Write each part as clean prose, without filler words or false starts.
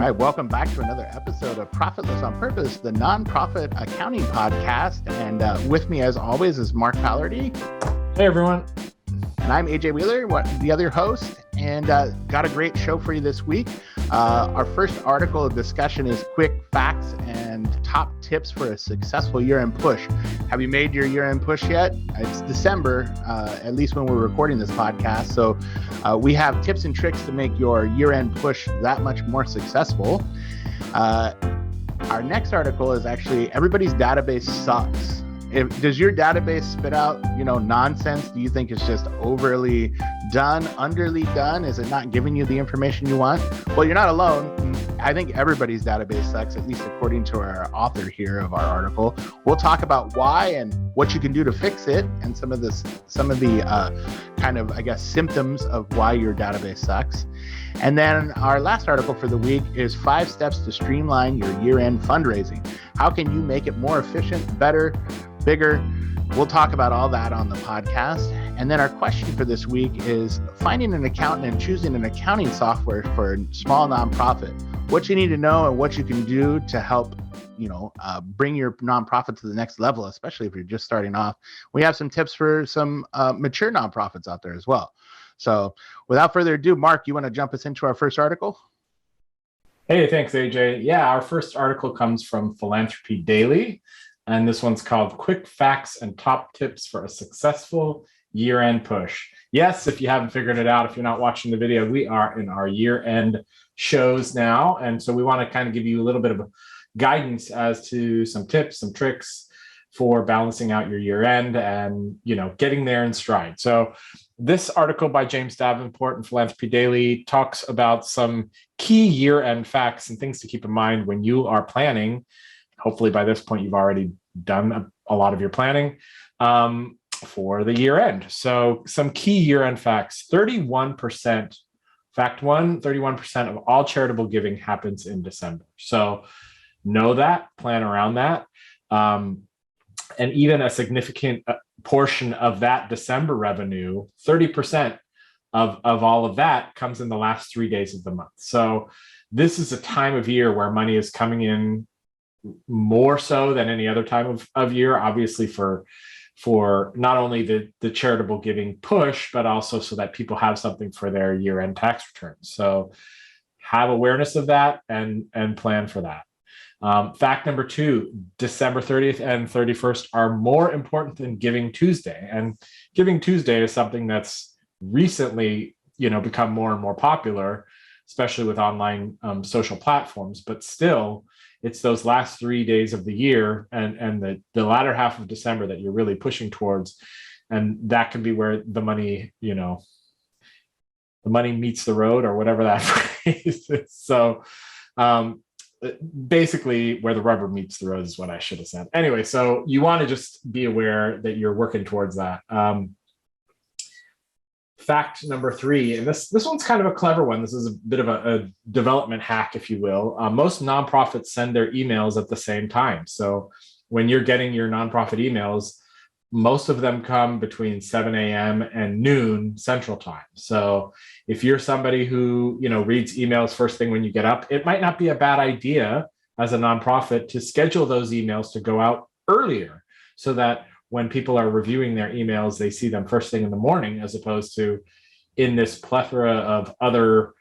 right, welcome back to another episode of Profitless on Purpose, the nonprofit accounting podcast. And with me, as always, is Mark Palardy. Hey, everyone. And I'm AJ Wheeler, the other host, and got a great show for you this week. Our first article of discussion is quick facts and top tips for a successful year-end push. Have you made your year-end push yet? It's December, at least when we're recording this podcast. So we have tips and tricks to make your year-end push that much more successful. Our next article is actually everybody's database sucks. Does your database spit out, nonsense? Do you think it's just overly done, underly done? Is it not giving you the information you want? Well, you're not alone. I think everybody's database sucks, at least according to our author here of our article. We'll talk about why and what you can do to fix it, and some of the symptoms of why your database sucks. And then our last article for the week is 5 steps to streamline your year-end fundraising. How can you make it more efficient, better, bigger? We'll talk about all that on the podcast. And then our question for this week is finding an accountant and choosing an accounting software for a small nonprofit. What you need to know and what you can do to help, bring your nonprofit to the next level, especially if you're just starting off. We have some tips for some mature nonprofits out there as well. So without further ado, Mark, you want to jump us into our first article? Hey, thanks, AJ. Yeah, our first article comes from Philanthropy Daily, and this one's called Quick Facts and Top Tips for a Successful Year-End Push. Yes, if you haven't figured it out, if you're not watching the video, we are in our year-end shows now. And so we want to kind of give you a little bit of guidance as to some tips, some tricks for balancing out your year-end and, getting there in stride. So this article by James Davenport in Philanthropy Daily talks about some key year-end facts and things to keep in mind when you are planning. Hopefully by this point, you've already done a lot of your planning for the year end. So some key year-end facts: 31%, fact one, 31% of all charitable giving happens in December. So know that, plan around that. And even a significant portion of that December revenue, 30% of all of that comes in the last 3 days of the month. So this is a time of year where money is coming in more so than any other time of year, obviously for not only the charitable giving push, but also so that people have something for their year-end tax returns. So have awareness of that and plan for that. Fact number 2, December 30th and 31st are more important than Giving Tuesday. And Giving Tuesday is something that's recently, become more and more popular, especially with online social platforms. But still, it's those last 3 days of the year and the latter half of December that you're really pushing towards. And that can be where the money, the money meets the road, or whatever that phrase is. So, basically where the rubber meets the road is what I should have said. Anyway, so you want to just be aware that you're working towards that. Fact number 3, and this one's kind of a clever one. This is a bit of a development hack, if you will. Most nonprofits send their emails at the same time. So when you're getting your nonprofit emails, most of them come between 7 a.m. and noon Central Time. So if you're somebody who, reads emails first thing when you get up, it might not be a bad idea as a nonprofit to schedule those emails to go out earlier, so that when people are reviewing their emails, they see them first thing in the morning, as opposed to in this plethora of other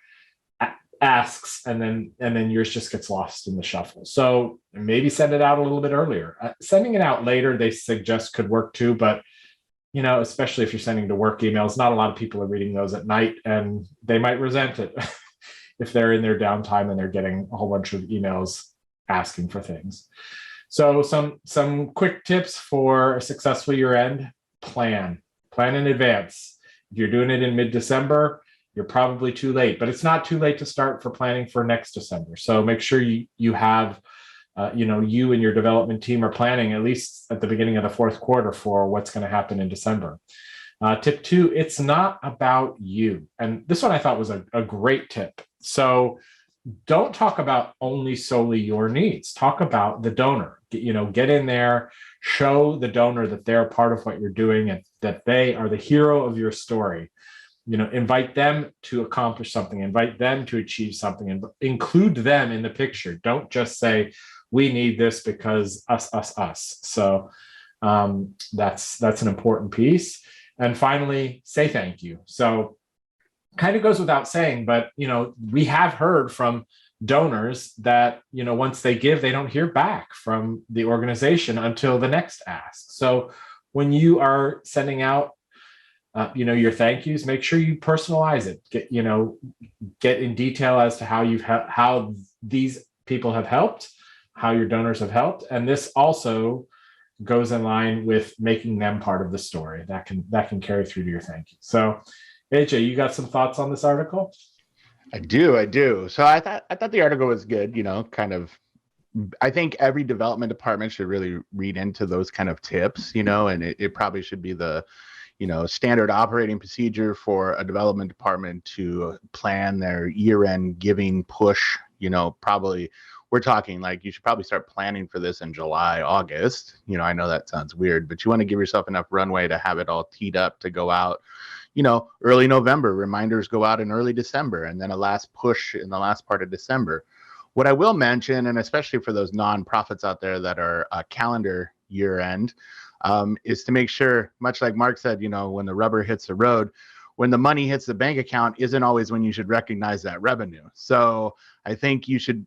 asks, and then yours just gets lost in the shuffle. So maybe send it out a little bit earlier. Sending it out later, they suggest, could work too, but especially if you're sending to work emails, not a lot of people are reading those at night, and they might resent it if they're in their downtime and they're getting a whole bunch of emails asking for things. So some quick tips for a successful year-end: plan in advance. If you're doing it in mid-December, you're probably too late, but it's not too late to start for planning for next December. So make sure you have, you and your development team are planning at least at the beginning of the fourth quarter for what's going to happen in December. Tip 2, it's not about you. And this one I thought was a great tip. So don't talk about solely your needs. Talk about the donor. Get in there, show the donor that they're a part of what you're doing and that they are the hero of your story. invite them to accomplish something, invite them to achieve something, and include them in the picture. Don't just say, we need this because us. So that's an important piece. And finally, say thank you. So kind of goes without saying, but we have heard from donors that once they give, they don't hear back from the organization until the next ask. So when you are sending out your thank yous, make sure you personalize it. Get in detail as to how these people have helped, how your donors have helped, and this also goes in line with making them part of the story. That can carry through to your thank you. So, AJ, you got some thoughts on this article? I do. So I thought the article was good. I think every development department should really read into those kind of tips. And it probably should be the standard operating procedure for a development department to plan their year-end giving push. Probably we're talking like you should probably start planning for this in July, August. I know that sounds weird, but you want to give yourself enough runway to have it all teed up to go out, early November. Reminders go out in early December, and then a last push in the last part of December. What I will mention, and especially for those nonprofits out there that are calendar year end, is to make sure, much like Mark said, when the rubber hits the road, when the money hits the bank account isn't always when you should recognize that revenue. So I think you should,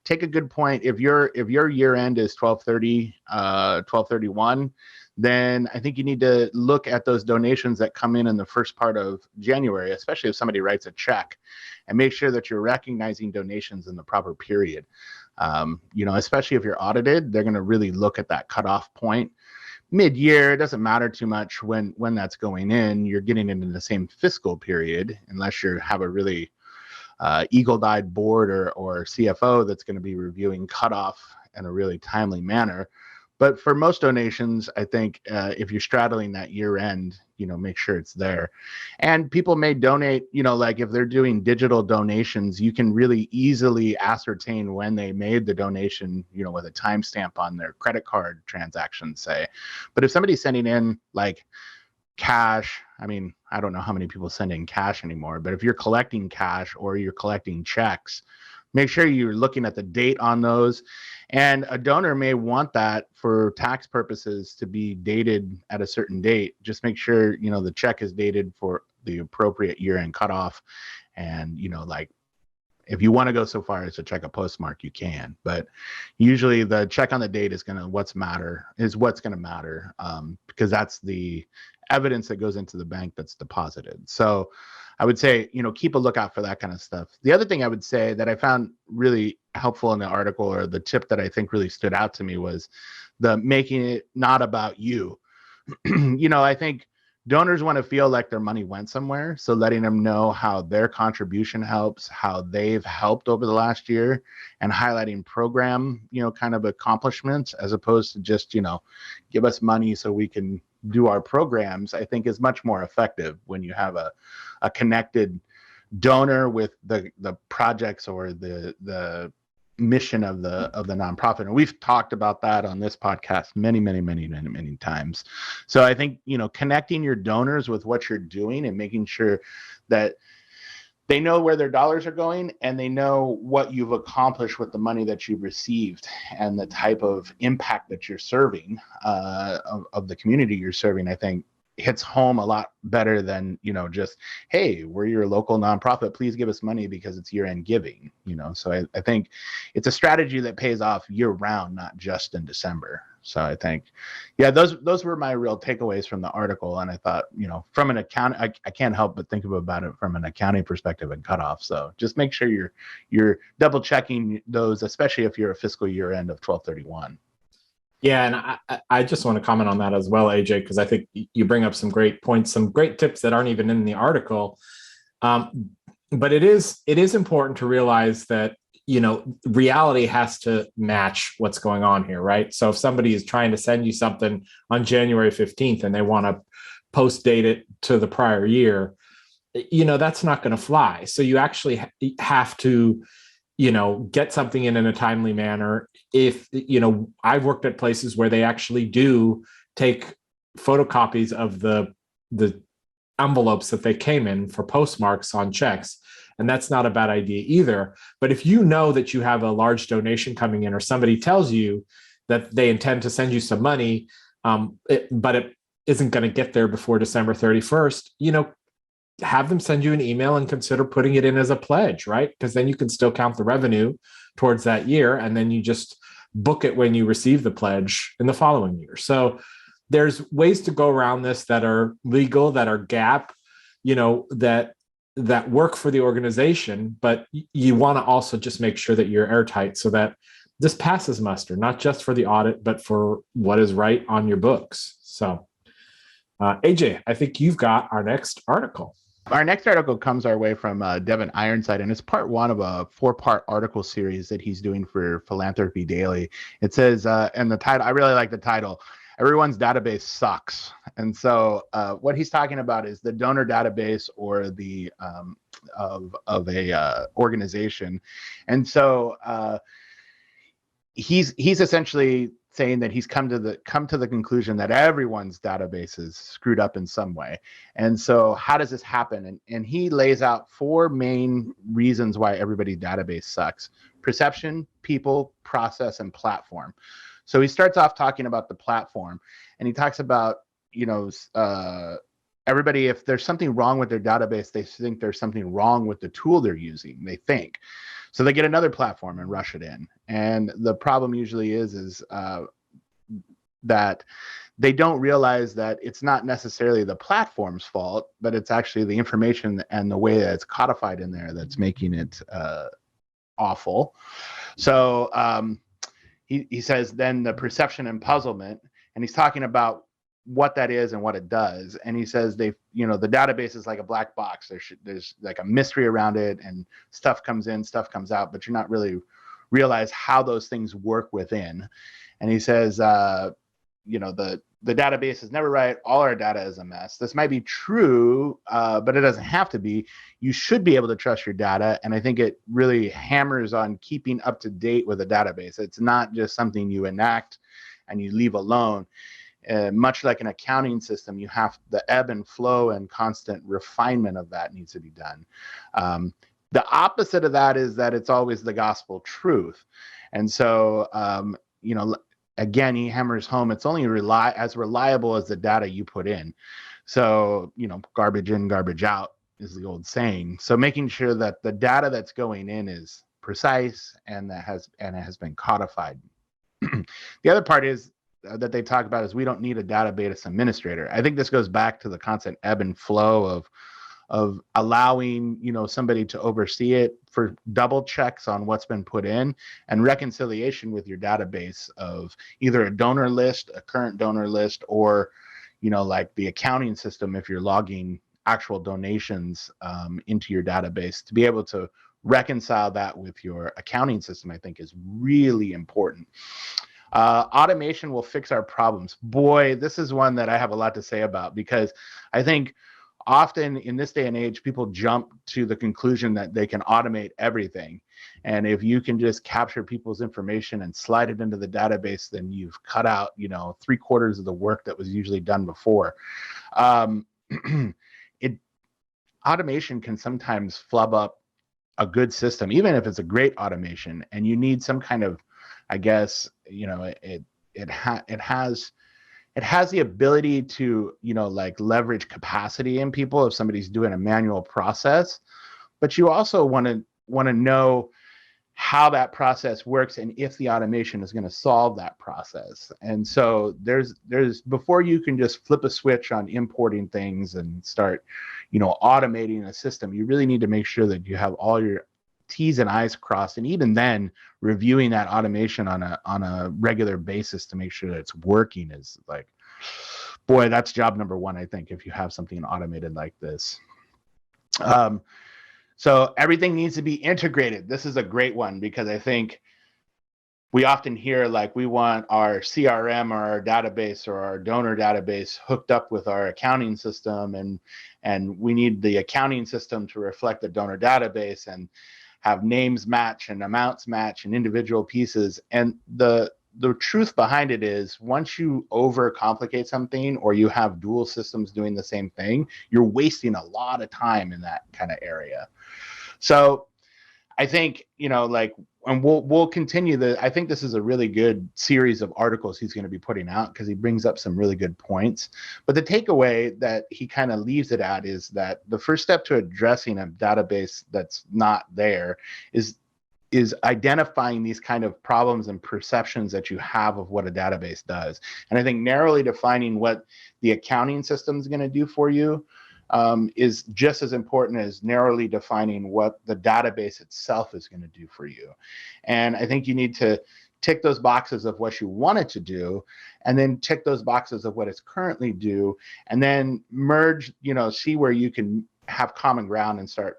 take a good point. If your year end is 12/30, 12/31, then I think you need to look at those donations that come in the first part of January, especially if somebody writes a check, and make sure that you're recognizing donations in the proper period. Especially if you're audited, they're going to really look at that cutoff point. Mid-year, it doesn't matter too much when that's going in. You're getting into the same fiscal period, unless you have a really eagle-eyed board or CFO that's going to be reviewing cutoff in a really timely manner. But for most donations, I think if you're straddling that year end, make sure it's there. And people may donate, like if they're doing digital donations, you can really easily ascertain when they made the donation, with a timestamp on their credit card transaction, say. But if somebody's sending in like cash, I don't know how many people send in cash anymore, but if you're collecting cash or you're collecting checks, make sure you're looking at the date on those. And a donor may want that for tax purposes to be dated at a certain date. Just make sure, the check is dated for the appropriate year-end cutoff. And, like if you want to go so far as to check a postmark, you can. But usually the check on the date is what's going to matter, because that's the evidence that goes into the bank that's deposited. So I would say, keep a lookout for that kind of stuff. The other thing I would say that I found really helpful in the article, or the tip that I think really stood out to me, was the making it not about you. I think donors want to feel like their money went somewhere. So letting them know how their contribution helps, how they've helped over the last year, and highlighting program, kind of accomplishments, as opposed to just, give us money so we can do our programs, I think is much more effective when you have a connected donor with the projects or the mission of the nonprofit. And we've talked about that on this podcast many times. So I think, connecting your donors with what you're doing and making sure that they know where their dollars are going, and they know what you've accomplished with the money that you've received and the type of impact that you're serving, of the community you're serving, I think hits home a lot better than, just, hey, we're your local nonprofit, please give us money because it's year-end giving, So I think it's a strategy that pays off year-round, not just in December. So I think, those were my real takeaways from the article. And I thought, from an account, I can't help but think about it from an accounting perspective and cutoff. So just make sure you're double checking those, especially if you're a fiscal year end of 12/31. Yeah, and I just want to comment on that as well, AJ, because I think you bring up some great points, some great tips that aren't even in the article. But it is important to realize that, reality has to match what's going on here, right? So if somebody is trying to send you something on January 15th and they want to post date it to the prior year, that's not going to fly. So you actually have to, get something in a timely manner. If, I've worked at places where they actually do take photocopies of the envelopes that they came in for postmarks on checks. And that's not a bad idea either. But if you know that you have a large donation coming in, or somebody tells you that they intend to send you some money, but it isn't going to get there before December 31st, have them send you an email and consider putting it in as a pledge, right? Because then you can still count the revenue towards that year, and then you just book it when you receive the pledge in the following year. So there's ways to go around this that are legal, that are GAAP, that work for the organization, but you want to also just make sure that you're airtight so that this passes muster, not just for the audit, but for what is right on your books. So, AJ, I think you've got our next article. Our next article comes our way from Devin Ironside, and it's part one of a 4-part article series that he's doing for Philanthropy Daily. It says, and the title, I really like the title, Everyone's Database Sucks. And so what he's talking about is the donor database or the of a organization. And so he's essentially saying that he's come to the conclusion that everyone's database is screwed up in some way. And so how does this happen? And he lays out 4 main reasons why everybody's database sucks: perception, people, process, and platform. So he starts off talking about the platform, and he talks about, everybody, if there's something wrong with their database, they think there's something wrong with the tool they're using, they think. So they get another platform and rush it in. And the problem usually is that they don't realize that it's not necessarily the platform's fault, but it's actually the information and the way that it's codified in there that's making it awful. So he says then the perception and puzzlement, and he's talking about what that is and what it does. And he says the database is like a black box. There's like a mystery around it, and stuff comes in, stuff comes out, but you're not really realize how those things work within. And he says, the database is never right. All our data is a mess. This might be true, but it doesn't have to be. You should be able to trust your data. And I think it really hammers on keeping up to date with a database. It's not just something you enact and you leave alone. Much like an accounting system, you have the ebb and flow and constant refinement of that needs to be done. The opposite of that is that it's always the gospel truth. And so, again, he hammers home, it's only as reliable as the data you put in. So, garbage in, garbage out is the old saying. So making sure that the data that's going in is precise and it has been codified. The other part is that they talk about is we don't need a database administrator. I think this goes back to the constant ebb and flow of allowing somebody to oversee it for double checks on what's been put in and reconciliation with your database of either a donor list, a current donor list, or like the accounting system if you're logging actual donations into your database. To be able to reconcile that with your accounting system, I think, is really important. Automation will fix our problems. Boy, this is one that I have a lot to say about, because I think often in this day and age, people jump to the conclusion that they can automate everything. And if you can just capture people's information and slide it into the database, then you've cut out, 3/4 of the work that was usually done before. Automation can sometimes flub up a good system, even if it's a great automation, and you need some kind of, I guess, it has the ability to, like leverage capacity in people if somebody's doing a manual process, but you also want to know how that process works and if the automation is going to solve that process. And so there's before you can just flip a switch on importing things and start, automating a system, you really need to make sure that you have all your T's and I's crossed, and even then reviewing that automation on a regular basis to make sure that it's working is like, boy, that's job number one, I think, if you have something automated like this. So everything needs to be integrated. This is a great one, because I think we often hear like we want our CRM or our database or our donor database hooked up with our accounting system, and we need the accounting system to reflect the donor database and have names match and amounts match and individual pieces. And the the truth behind it is once you overcomplicate something or you have dual systems doing the same thing, you're wasting a lot of time in that kind of area. So I think, and we'll continue I think this is a really good series of articles he's going to be putting out because he brings up some really good points. But the takeaway that he kind of leaves it at is that the first step to addressing a database that's not there is identifying these kind of problems and perceptions that you have of what a database does. And I think narrowly defining what the accounting system is going to do for you is just as important as narrowly defining what the database itself is going to do for you. And I think you need to tick those boxes of what you want it to do, and then tick those boxes of what it's currently do, and then merge, see where you can have common ground and start,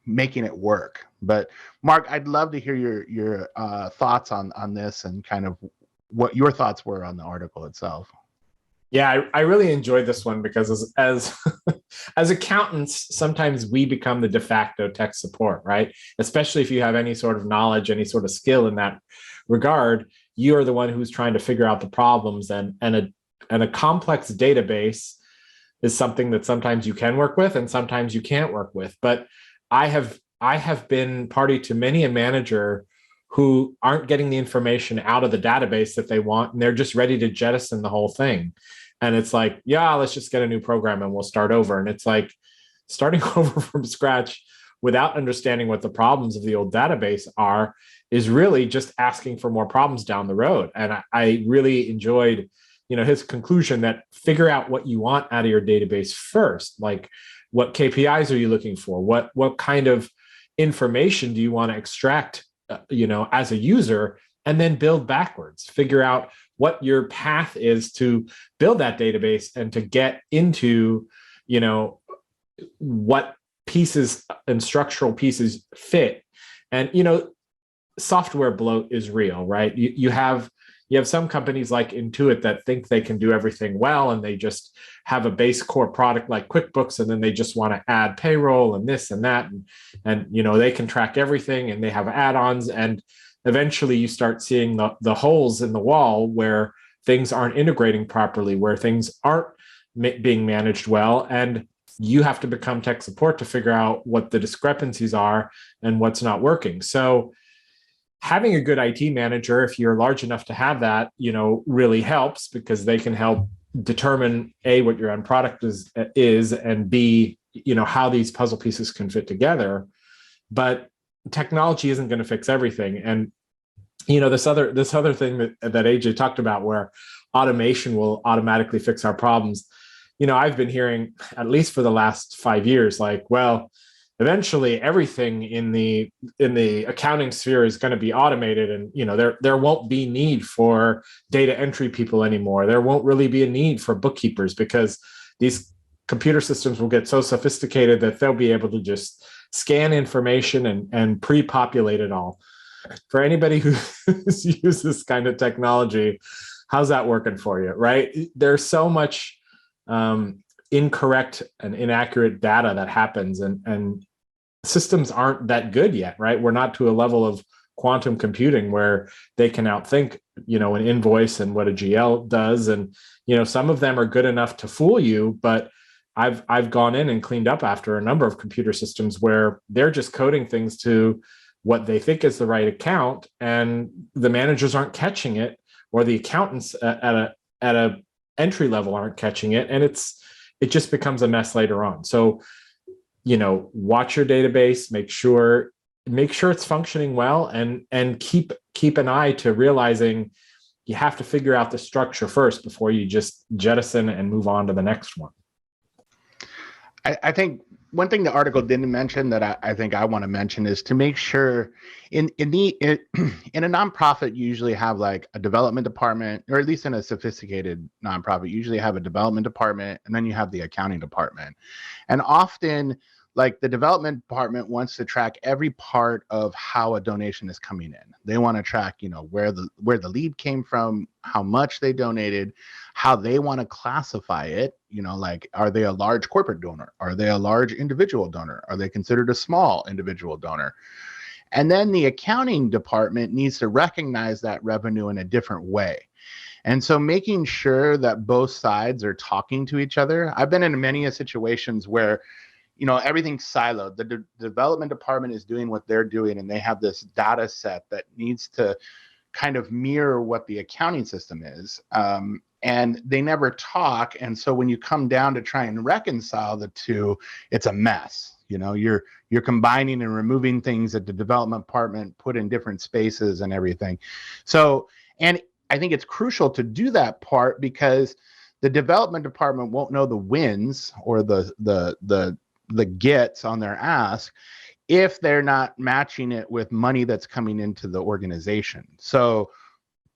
making it work. But Mark, I'd love to hear your thoughts on this and kind of what your thoughts were on the article itself. Yeah, I really enjoyed this one because as as accountants, sometimes we become the de facto tech support, right? Especially if you have any sort of knowledge, any sort of skill in that regard, you are the one who's trying to figure out the problems, and a complex database is something that sometimes you can work with and sometimes you can't work with. But I have been party to many a manager who aren't getting the information out of the database that they want, and they're just ready to jettison the whole thing. And it's like, yeah, let's just get a new program and we'll start over. And it's like starting over from scratch without understanding what the problems of the old database are is really just asking for more problems down the road. And I really enjoyed, his conclusion that figure out what you want out of your database first. Like, what KPIs are you looking for? What kind of information do you want to extract, as a user, and then build backwards. Figure out what your path is to build that database and to get into, what pieces and structural pieces fit. And, software bloat is real, right? You have some companies like Intuit that think they can do everything well, and they just have a base core product like QuickBooks, and then they just want to add payroll and this and that, and they can track everything, and they have add-ons, and eventually you start seeing the holes in the wall where things aren't integrating properly, where things aren't being managed well, and you have to become tech support to figure out what the discrepancies are and what's not working. So having a good IT manager, if you're large enough to have that, really helps, because they can help determine A, what your end product is, and B, how these puzzle pieces can fit together. But technology isn't going to fix everything. And, this other thing that AJ talked about, where automation will automatically fix our problems. I've been hearing, at least for the last 5 years, like, well, eventually everything in the accounting sphere is going to be automated, and there won't be need for data entry people anymore. There won't really be a need for bookkeepers, because these computer systems will get so sophisticated that they'll be able to just scan information and pre-populate it all. For anybody who uses this kind of technology, how's that working for you, right? There's so much incorrect and inaccurate data that happens, and systems aren't that good yet, right? We're not to a level of quantum computing where they can outthink, an invoice and what a GL does. And, some of them are good enough to fool you, but I've gone in and cleaned up after a number of computer systems where they're just coding things to what they think is the right account, and the managers aren't catching it, or the accountants at a entry level aren't catching it, and it just becomes a mess later on. So, watch your database, make sure it's functioning well, and keep an eye to realizing you have to figure out the structure first before you just jettison and move on to the next one. I think one thing the article didn't mention that I think I want to mention is to make sure in a nonprofit, you usually have like a development department, or at least in a sophisticated nonprofit, you usually have a development department, and then you have the accounting department. And often, like, the development department wants to track every part of how a donation is coming in. They want to track, where the lead came from, how much they donated, how they want to classify it. Like, are they a large corporate donor? Are they a large individual donor? Are they considered a small individual donor? And then the accounting department needs to recognize that revenue in a different way. And so making sure that both sides are talking to each other. I've been in many situations where, everything's siloed. The development department is doing what they're doing, and they have this data set that needs to kind of mirror what the accounting system is. And they never talk. And so when you come down to try and reconcile the two, it's a mess. You're combining and removing things that the development department put in different spaces and everything. So, and I think it's crucial to do that part, because the development department won't know the wins or the gets on their ask if they're not matching it with money that's coming into the organization. So,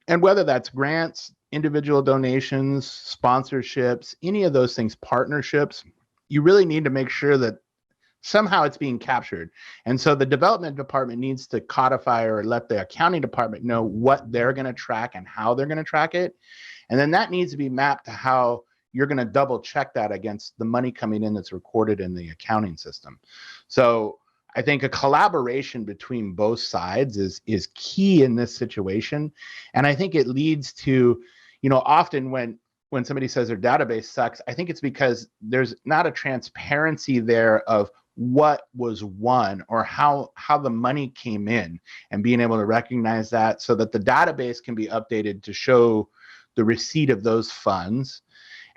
and whether that's grants, individual donations, sponsorships, any of those things, partnerships, you really need to make sure that somehow it's being captured. And so the development department needs to codify or let the accounting department know what they're going to track and how they're going to track it. And then that needs to be mapped to how you're going to double check that against the money coming in that's recorded in the accounting system. So I think a collaboration between both sides is key in this situation. And I think it leads to, often when somebody says their database sucks, I think it's because there's not a transparency there of what was won or how the money came in, and being able to recognize that so that the database can be updated to show the receipt of those funds,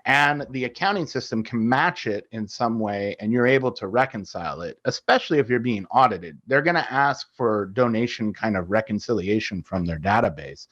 and the accounting system can match it in some way, and you're able to reconcile it, especially if you're being audited. They're going to ask for donation kind of reconciliation from their database.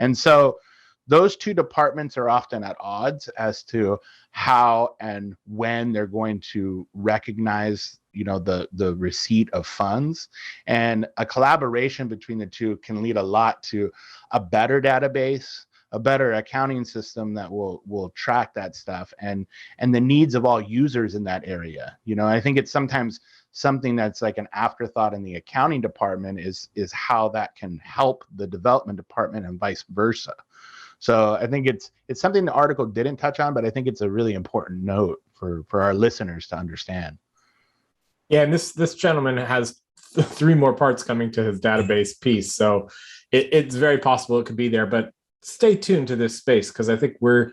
And so those two departments are often at odds as to how and when they're going to recognize, the receipt of funds. And a collaboration between the two can lead a lot to a better database, a better accounting system that will track that stuff, and the needs of all users in that area. I think it's sometimes something that's like an afterthought in the accounting department is how that can help the development department and vice versa. So I think it's something the article didn't touch on, but I think it's a really important note for our listeners to understand. Yeah, and this gentleman has 3 more parts coming to his database piece, so it's very possible it could be there. But stay tuned to this space, because I think we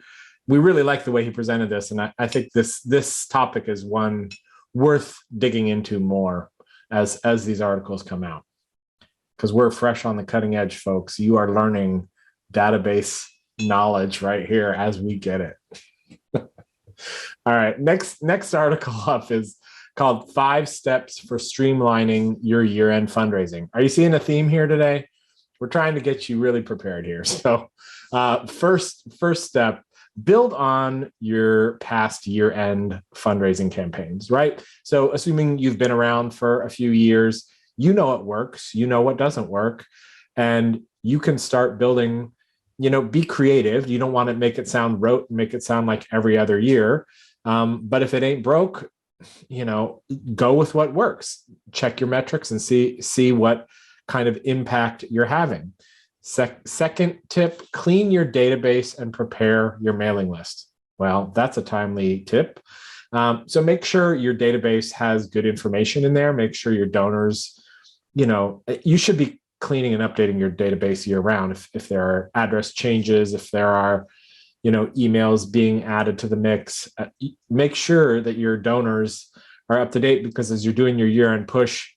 really like the way he presented this, and I think this topic is one worth digging into more as these articles come out, because we're fresh on the cutting edge, folks. You are learning database knowledge right here as we get it. All right, next article up is called 5 Steps for Streamlining Your Year-End Fundraising. Are you seeing a theme here today? We're trying to get you really prepared here. So first step, build on your past year-end fundraising campaigns, right? So assuming you've been around for a few years, you know what works, you know what doesn't work, and you can start building, be creative. You don't want to make it sound rote and make it sound like every other year. But if it ain't broke, go with what works. Check your metrics and see what kind of impact you're having. Second tip, clean your database and prepare your mailing list. Well, that's a timely tip. So make sure your database has good information in there. Make sure your donors, you should be cleaning and updating your database year round. If there are address changes, if there are, emails being added to the mix, make sure that your donors are up to date, because as you're doing your year-end push,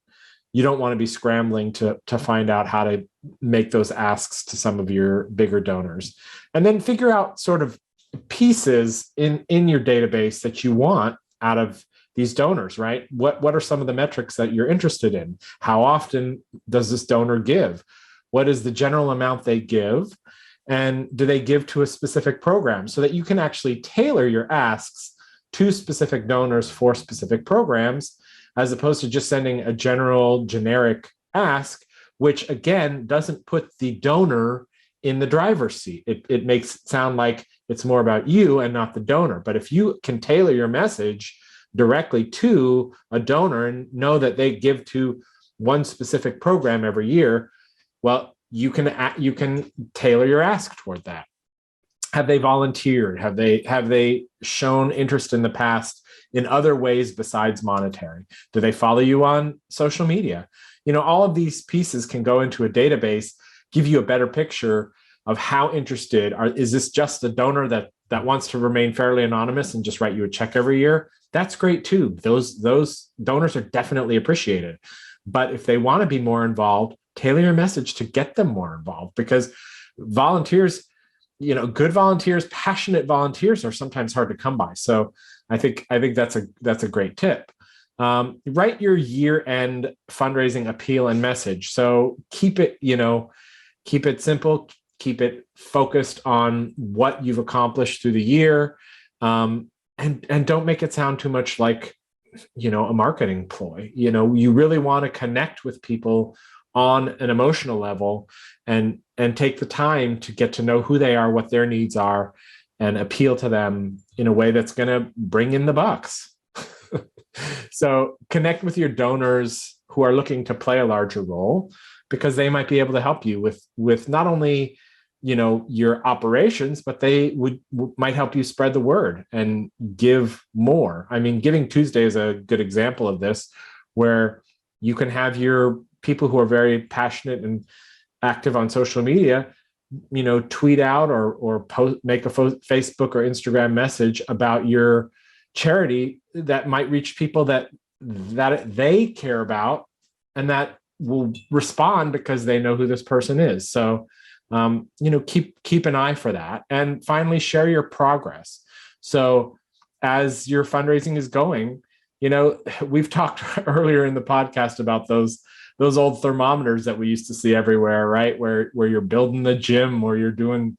you don't want to be scrambling to find out how to make those asks to some of your bigger donors. And then figure out sort of pieces in your database that you want out of these donors, right? What are some of the metrics that you're interested in? How often does this donor give? What is the general amount they give? And do they give to a specific program, so that you can actually tailor your asks to specific donors for specific programs, as opposed to just sending a generic ask, which again doesn't put the donor in the driver's seat. It makes it sound like it's more about you and not the donor. But if you can tailor your message directly to a donor and know that they give to one specific program every year, well, you can tailor your ask toward that. Have they volunteered? Have they shown interest in the past in other ways besides monetary? Do they follow you on social media? all of these pieces can go into a database, give you a better picture of how interested is this just a donor that wants to remain fairly anonymous and just write you a check every year? That's great too. Those donors are definitely appreciated. But if they want to be more involved, tailor your message to get them more involved, because volunteers, good volunteers, passionate volunteers are sometimes hard to come by. So I think that's a great tip. Write your year-end fundraising appeal and message. So keep it simple, keep it focused on what you've accomplished through the year, and don't make it sound too much like a marketing ploy. You really want to connect with people on an emotional level and take the time to get to know who they are, what their needs are, and appeal to them in a way that's going to bring in the bucks. So connect with your donors who are looking to play a larger role, because they might be able to help you with not only your operations, but they might help you spread the word and give more. I mean, Giving Tuesday is a good example of this, where you can have your people who are very passionate and active on social media, tweet out or post, make a Facebook or Instagram message about your charity that might reach people that they care about and that will respond because they know who this person is. So keep an eye for that. And finally, share your progress. So as your fundraising is going, we've talked earlier in the podcast about those old thermometers that we used to see everywhere, right? Where you're building the gym, or you're doing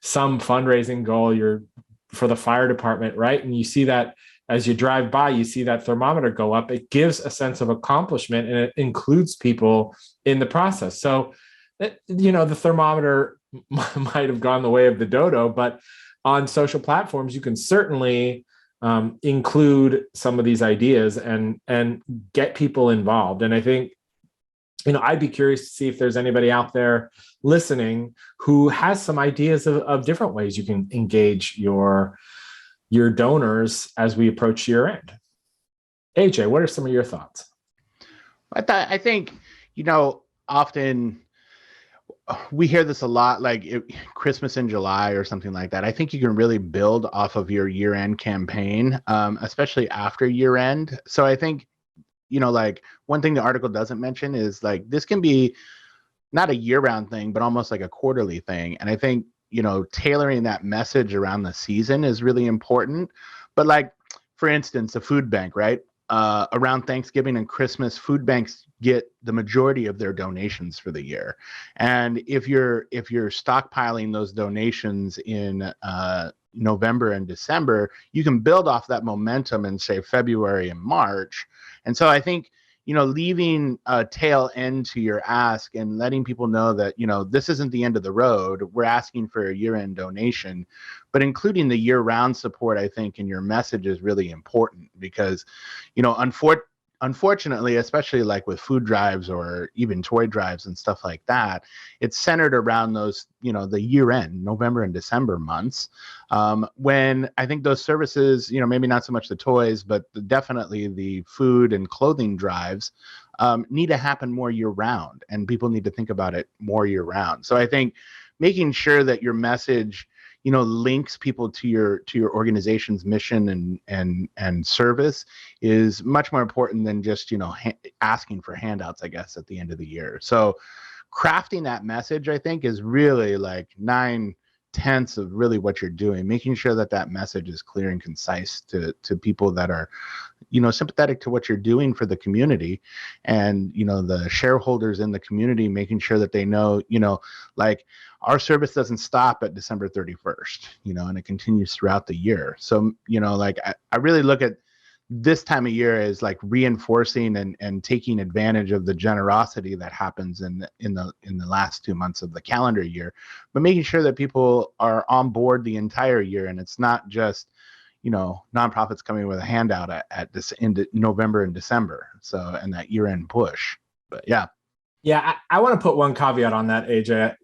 some fundraising goal, you're for the fire department, right? And you see that as you drive by, you see that thermometer go up. It gives a sense of accomplishment, and it includes people in the process. So the thermometer might have gone the way of the dodo, but on social platforms, you can certainly include some of these ideas and get people involved. And I think, I'd be curious to see if there's anybody out there listening who has some ideas of different ways you can engage your donors as we approach year end. AJ, what are some of your thoughts? I think, often we hear this a lot, like Christmas in July or something like that. I think you can really build off of your year-end campaign, especially after year-end. So I think, one thing the article doesn't mention is this can be not a year-round thing, but almost like a quarterly thing. And I think, tailoring that message around the season is really important. But for instance, a food bank, right? Around Thanksgiving and Christmas, food banks get the majority of their donations for the year. And if you're stockpiling those donations in November and December, you can build off that momentum in, say, February and March. And so I think, leaving a tail end to your ask and letting people know that, this isn't the end of the road. We're asking for a year-end donation, but including the year-round support, I think, in your message is really important, because, unfortunately, especially with food drives or even toy drives and stuff like that, it's centered around those, the year-end, November and December months, when I think those services, maybe not so much the toys, but definitely the food and clothing drives need to happen more year-round, and people need to think about it more year-round. So I think making sure that your message links people to your organization's mission and service is much more important than just asking for handouts, I guess, at the end of the year. So crafting that message, I think, is really 9/10 of really what you're doing, making sure that message is clear and concise to people that are sympathetic to what you're doing for the community, and the shareholders in the community, making sure that they know our service doesn't stop at December 31st, and it continues throughout the year. So I really look at this time of year as reinforcing and taking advantage of the generosity that happens in the last 2 months of the calendar year, but making sure that people are on board the entire year, and it's not just nonprofits coming with a handout at this in November and December. So, and that year-end push. But yeah. Yeah, I want to put one caveat on that, AJ,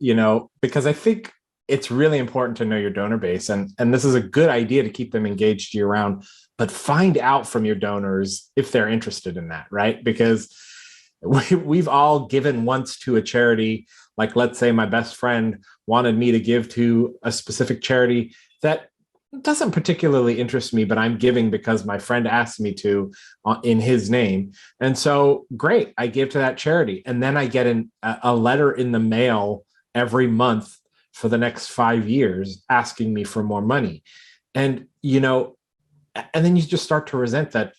because I think it's really important to know your donor base, and this is a good idea to keep them engaged year round, but find out from your donors if they're interested in that, right? Because we've all given once to a charity. Like, let's say my best friend wanted me to give to a specific charity that doesn't particularly interest me, but I'm giving because my friend asked me to in his name. And so, great, I give to that charity. And then I get a letter in the mail every month for the next 5 years asking me for more money. And, and then you just start to resent that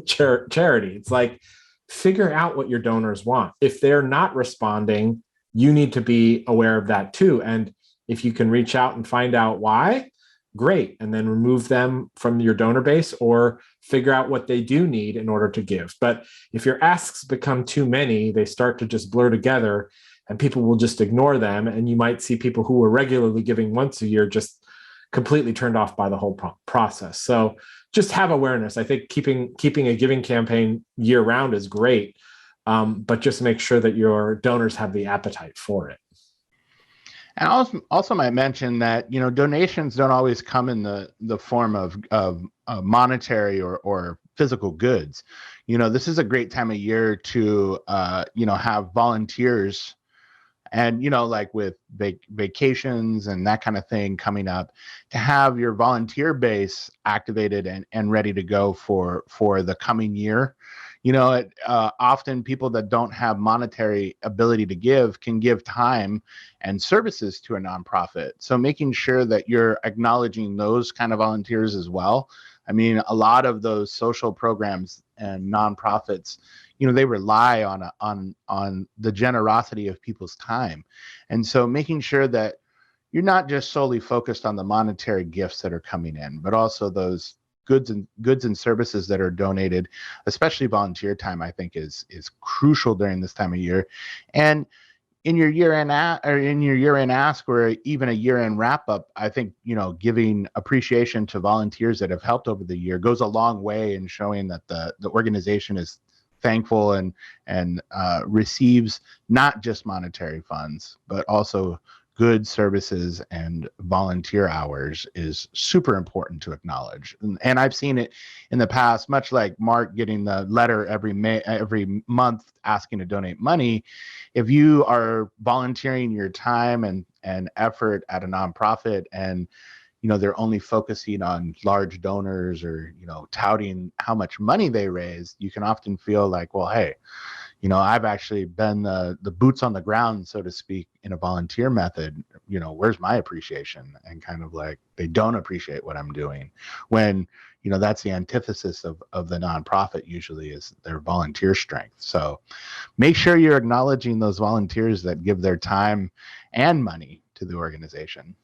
charity. It's like, figure out what your donors want. If they're not responding, you need to be aware of that too. And if you can reach out and find out why, great. And then remove them from your donor base or figure out what they do need in order to give. But if your asks become too many, they start to just blur together and people will just ignore them. And you might see people who are regularly giving once a year just completely turned off by the whole process. So just have awareness. I think keeping a giving campaign year round is great, but just make sure that your donors have the appetite for it. And also might mention that donations don't always come in the form of monetary or physical goods. This is a great time of year to have volunteers. And, like with vacations and that kind of thing coming up, to have your volunteer base activated and ready to go for the coming year. Often people that don't have monetary ability to give can give time and services to a nonprofit. So making sure that you're acknowledging those kind of volunteers as well. I mean, a lot of those social programs and nonprofits, they rely on the generosity of people's time. And so making sure that you're not just solely focused on the monetary gifts that are coming in, but also those goods and services that are donated, especially volunteer time, I think is crucial during this time of year. And in your year-end ask or even a year-end wrap-up, I think giving appreciation to volunteers that have helped over the year goes a long way in showing that the organization is thankful and receives not just monetary funds, but also goods, services, and volunteer hours is super important to acknowledge. And I've seen it in the past, much like Mark getting the letter every month asking to donate money. If you are volunteering your time and effort at a nonprofit and they're only focusing on large donors or touting how much money they raised, you can often feel like, well, hey, I've actually been the boots on the ground, so to speak, in a volunteer method. Where's my appreciation? And kind of like they don't appreciate what I'm doing, when that's the antithesis of the nonprofit usually is their volunteer strength. So make sure you're acknowledging those volunteers that give their time and money to the organization.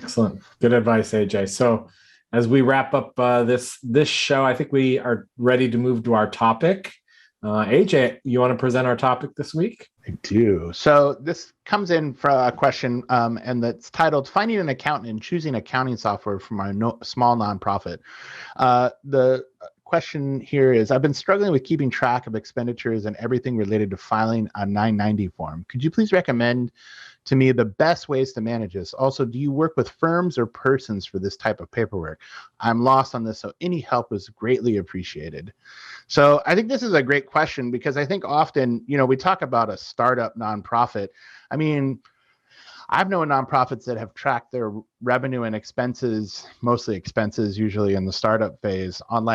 Excellent. Good advice, AJ. So as we wrap up this show, I think we are ready to move to our topic. AJ, you want to present our topic this week? I do. So this comes in for a question, and that's titled "Finding an Accountant and Choosing Accounting Software for My Small Nonprofit." The question here is, I've been struggling with keeping track of expenditures and everything related to filing a 990 form. Could you please recommend to me the best ways to manage this? Also, do you work with firms or persons for this type of paperwork? I'm lost on this, so any help is greatly appreciated. So I think this is a great question, because I think often, we talk about a startup nonprofit. I mean, I've known nonprofits that have tracked their revenue and expenses, mostly expenses usually in the startup phase, on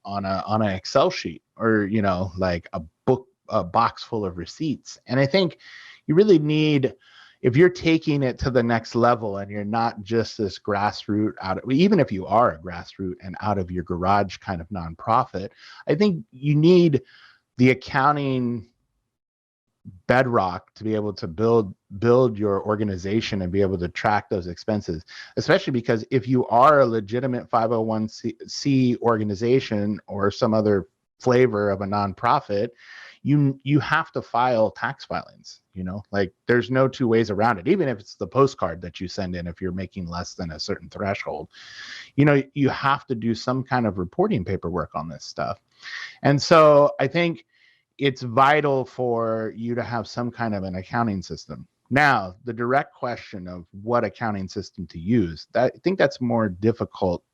an Excel sheet, or like a box full of receipts. And I think you really need, if you're taking it to the next level and you're not just this grassroots even if you are a grassroots and out of your garage kind of nonprofit, I think you need the accounting bedrock to be able to build your organization and be able to track those expenses, especially because if you are a legitimate 501c organization or some other flavor of a nonprofit, you have to file tax filings. Like there's no two ways around it. Even if it's the postcard that you send in, if you're making less than a certain threshold, you have to do some kind of reporting paperwork on this stuff. And so I think it's vital for you to have some kind of an accounting system. Now, the direct question of what accounting system to use, I think that's more difficult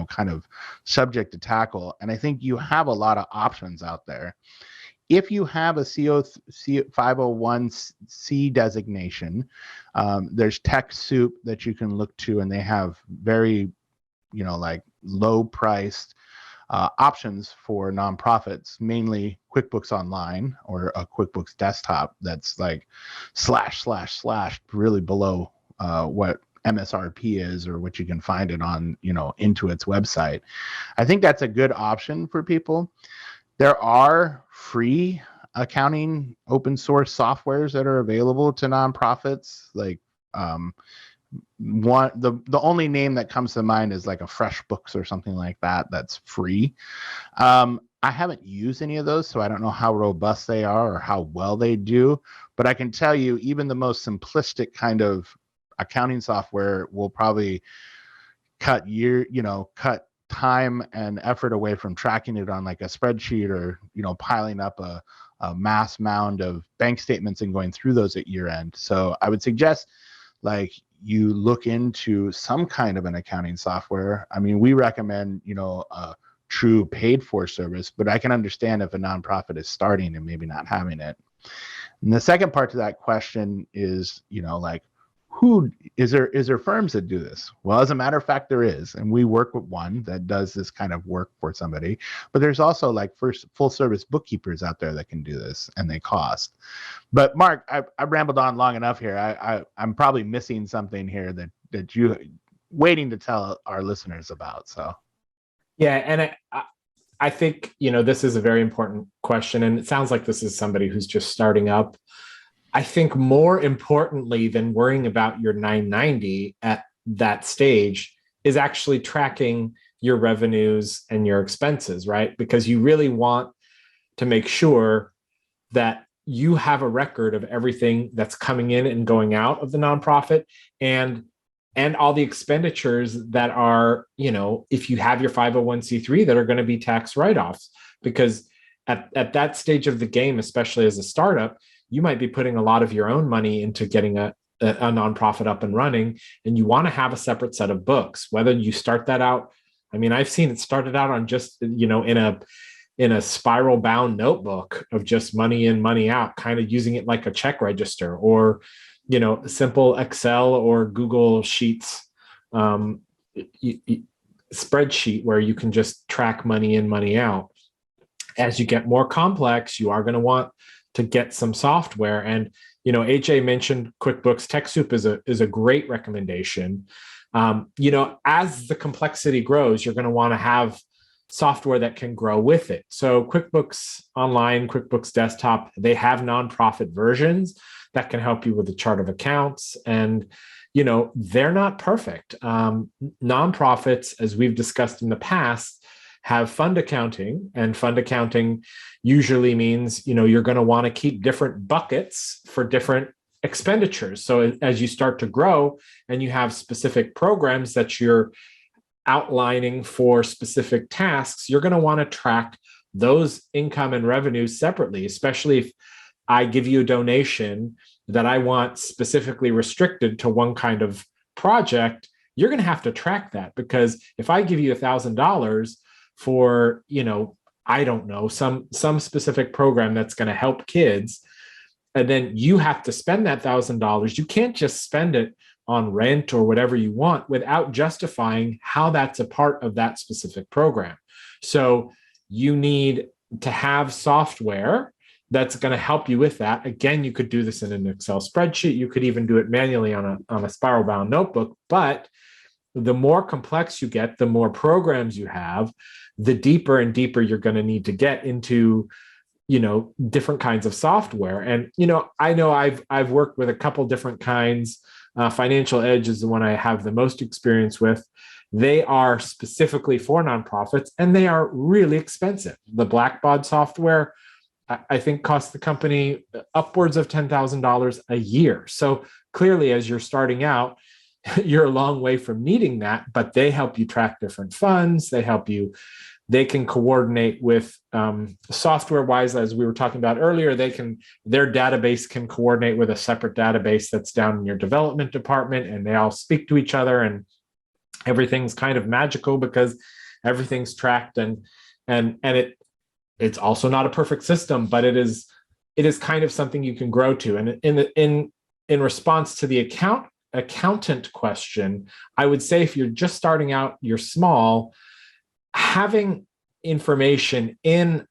kind of subject to tackle. And I think you have a lot of options out there. If you have a 501c designation, there's TechSoup that you can look to, and they have very, like low priced options for nonprofits, mainly QuickBooks Online or a QuickBooks Desktop that's like / really below what MSRP is or what you can find it on, Intuit's website. I think that's a good option for people. There are free accounting open source softwares that are available to nonprofits. Like the only name that comes to mind is like a FreshBooks or something like that. That's free. I haven't used any of those, so I don't know how robust they are or how well they do. But I can tell you, even the most simplistic kind of accounting software will probably cut time and effort away from tracking it on like a spreadsheet or, piling up a mass mound of bank statements and going through those at year end. So I would suggest like you look into some kind of an accounting software. I mean, we recommend, a true paid for service, but I can understand if a nonprofit is starting and maybe not having it. And the second part to that question is, like, who is there firms that do this? Well, as a matter of fact, there is, and we work with one that does this kind of work for somebody. But there's also like full service bookkeepers out there that can do this, and they cost. But Mark, I rambled on long enough here. I'm probably missing something here that you waiting to tell our listeners about. So yeah, and I think this is a very important question, and it sounds like this is somebody who's just starting up. I think more importantly than worrying about your 990 at that stage is actually tracking your revenues and your expenses, right? Because you really want to make sure that you have a record of everything that's coming in and going out of the nonprofit, and all the expenditures that are, if you have your 501c3 that are going to be tax write-offs. Because at that stage of the game, especially as a startup, you might be putting a lot of your own money into getting a nonprofit up and running, and you want to have a separate set of books. Whether you start that out, I mean, I've seen it started out on just, in a spiral bound notebook of just money in, money out, kind of using it like a check register, or, simple Excel or Google Sheets spreadsheet where you can just track money in, money out. As you get more complex, you are going to want to get some software. And, AJ mentioned QuickBooks. TechSoup is a great recommendation. As the complexity grows, you're going to want to have software that can grow with it. So QuickBooks Online, QuickBooks Desktop, they have nonprofit versions that can help you with the chart of accounts. And, they're not perfect. Nonprofits, as we've discussed in the past, have fund accounting, and fund accounting usually means, you're going to want to keep different buckets for different expenditures. So as you start to grow and you have specific programs that you're outlining for specific tasks, you're going to want to track those income and revenues separately, especially if I give you a donation that I want specifically restricted to one kind of project. You're going to have to track that, because if I give you $1,000 for, I don't know, some specific program that's going to help kids, and then you have to spend that $1,000, you can't just spend it on rent or whatever you want without justifying how that's a part of that specific program. So you need to have software that's going to help you with that. Again, you could do this in an Excel spreadsheet. You could even do it manually on a spiral bound notebook. But the more complex you get, the more programs you have, the deeper and deeper you're going to need to get into, different kinds of software. And, I know I've worked with a couple different kinds. Financial Edge is the one I have the most experience with. They are specifically for nonprofits, and they are really expensive. The Blackbaud software, I think, costs the company upwards of $10,000 a year. So clearly, as you're starting out, you're a long way from needing that, but they help you track different funds. They can coordinate with software wise, as we were talking about earlier. Their database can coordinate with a separate database that's down in your development department, and they all speak to each other. And everything's kind of magical because everything's tracked, and it's also not a perfect system, but it is kind of something you can grow to. And in response to the accountant question, I would say if you're just starting out, you're small, having information in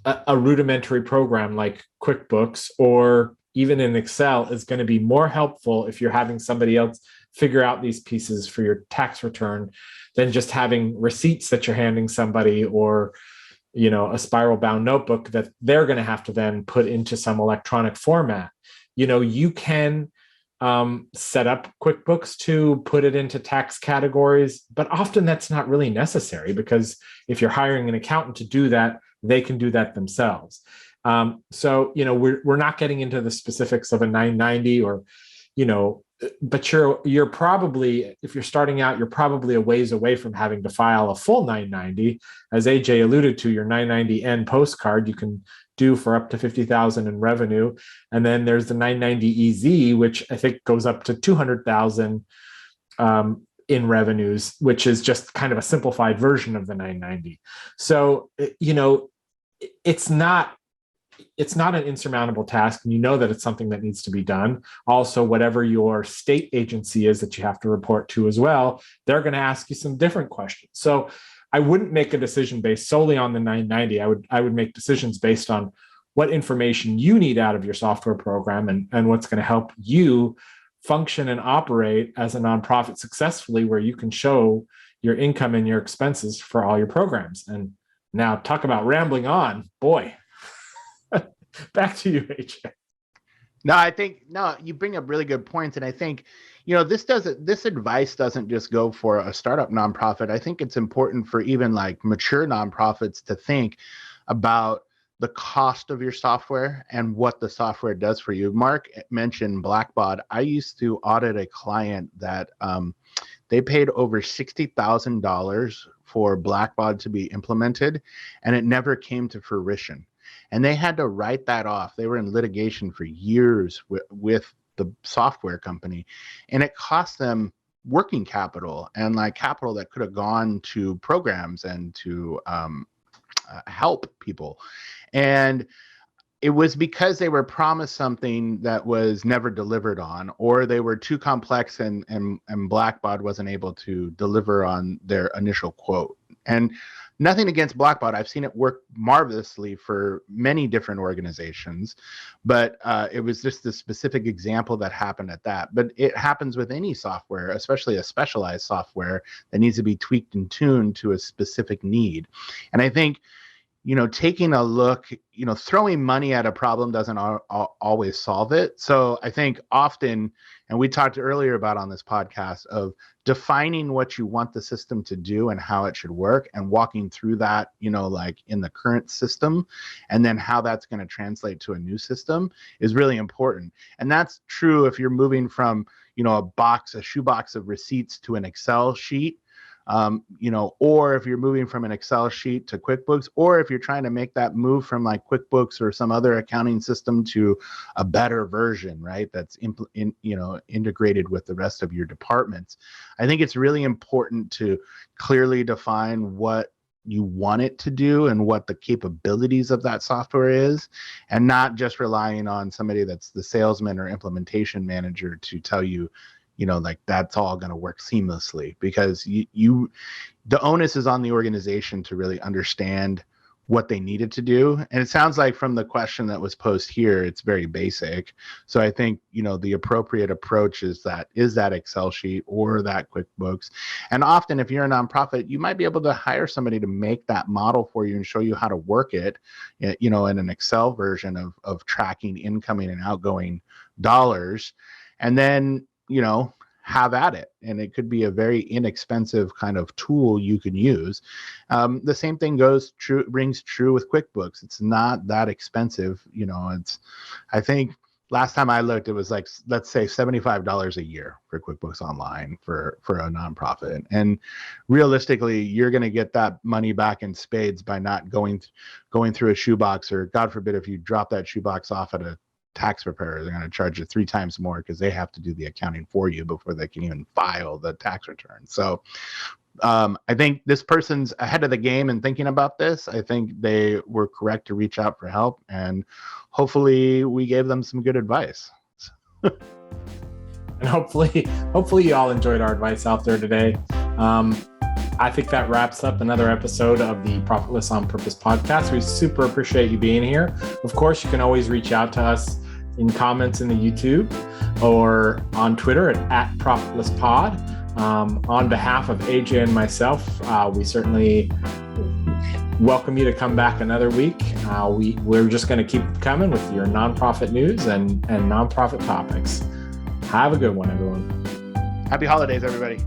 a rudimentary program like QuickBooks or even in Excel is going to be more helpful if you're having somebody else figure out these pieces for your tax return than just having receipts that you're handing somebody, or a spiral bound notebook that they're going to have to then put into some electronic format. You can set up QuickBooks to put it into tax categories, but often that's not really necessary, because if you're hiring an accountant to do that, they can do that themselves. So we're not getting into the specifics of a 990, or but you're probably, if you're starting out, you're probably a ways away from having to file a full 990. As AJ alluded to, your 990N postcard you can do for up to 50,000 in revenue, and then there's the 990EZ, which I think goes up to 200,000 in revenues, which is just kind of a simplified version of the 990. So it's not an insurmountable task, and that it's something that needs to be done. Also, whatever your state agency is that you have to report to as well, they're going to ask you some different questions. So I wouldn't make a decision based solely on the 990. I would make decisions based on what information you need out of your software program, and what's going to help you function and operate as a nonprofit successfully, where you can show your income and your expenses for all your programs. And now, talk about rambling on, boy. Back to you, AJ. No, you bring up really good points. And I think, this advice doesn't just go for a startup nonprofit. I think it's important for even like mature nonprofits to think about the cost of your software and what the software does for you. Mark mentioned Blackbaud. I used to audit a client that they paid over $60,000 for Blackbaud to be implemented, and it never came to fruition. And they had to write that off. They were in litigation for years with the software company, and it cost them working capital and like capital that could have gone to programs and to help people. And it was because they were promised something that was never delivered on, or they were too complex, and Blackbaud wasn't able to deliver on their initial quote. And nothing against Blackbaud. I've seen it work marvelously for many different organizations, but it was just the specific example that happened at that. But it happens with any software, especially a specialized software that needs to be tweaked and tuned to a specific need. And I think, taking a look, throwing money at a problem doesn't always solve it. So I think often, and we talked earlier about on this podcast, of defining what you want the system to do and how it should work, and walking through that, like in the current system, and then how that's going to translate to a new system is really important. And that's true if you're moving from, a shoebox of receipts to an Excel sheet. Or if you're moving from an Excel sheet to QuickBooks, or if you're trying to make that move from like QuickBooks or some other accounting system to a better version, right? That's integrated with the rest of your departments. I think it's really important to clearly define what you want it to do and what the capabilities of that software is, and not just relying on somebody that's the salesman or implementation manager to tell you, like that's all going to work seamlessly, because the onus is on the organization to really understand what they needed to do. And it sounds like from the question that was posed here, it's very basic. So I think, the appropriate approach is that Excel sheet or that QuickBooks. And often if you're a nonprofit, you might be able to hire somebody to make that model for you and show you how to work it, in an Excel version of tracking incoming and outgoing dollars. And then, have at it. And it could be a very inexpensive kind of tool you can use. The same thing rings true with QuickBooks. It's not that expensive. I think last time I looked, it was like, let's say $75 a year for QuickBooks Online for a nonprofit. And realistically, you're going to get that money back in spades by not going through a shoebox, or God forbid, if you drop that shoebox off at a tax preparers are going to charge you 3 times more because they have to do the accounting for you before they can even file the tax return. So I think this person's ahead of the game in thinking about this. I think they were correct to reach out for help, and hopefully we gave them some good advice. And hopefully you all enjoyed our advice out there today. I think that wraps up another episode of the Profitless on Purpose podcast. We super appreciate you being here. Of course, you can always reach out to us in comments in the YouTube or on Twitter at ProfitlessPod. On behalf of AJ and myself, we certainly welcome you to come back another week. We're just going to keep coming with your nonprofit news and nonprofit topics. Have a good one, everyone. Happy holidays, everybody.